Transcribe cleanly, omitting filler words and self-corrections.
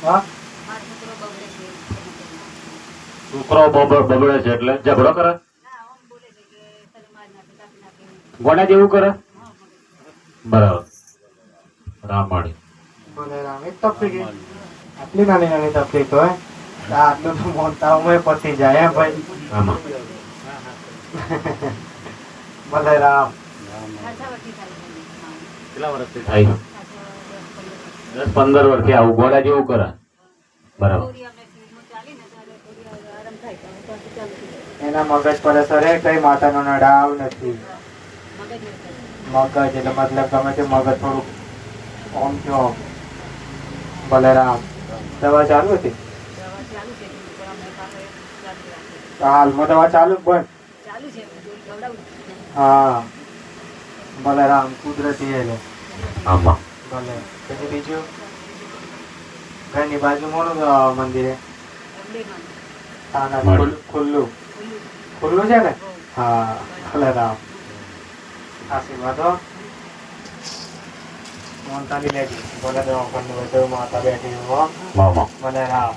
હા છોકરો બગડે છે એટલે ઝઘડો કરે, ગોડા જેવું કરે. બરાબર. રામાણી. બોલે રામ એક તકલીફ આટલી નાની નાની તકલીફ હોય આટલું તો મોટા ઉંમરે પતી જાય એમ ભાઈ. આમાં બોલે રામ કેટલા વર્ષથી થાય? 10-15 વર્ષથી આવું ગોડા જેવું કરે. બરાબર. એના મગજ પર અસર હે કઈ માતાનો નડાવ નથી. મગજ એટલે મતલબ ગમે તે મગજ થોડુંક ઓમ થયો. બલરામ દવા ચાલુ હતી હાલમાં દવા ચાલુ પણ હા બલરામ કુદરતી એટલે આમાં ભલે પછી બીજું ઘરની બાજુમાં મંદિર ખુલ્લું ખુલ્લું છે ને હા બલરામ આશીર્વાદ હો મોનતાની લેડી બોલે દવા માતા બેઠી હો મામા બલરામ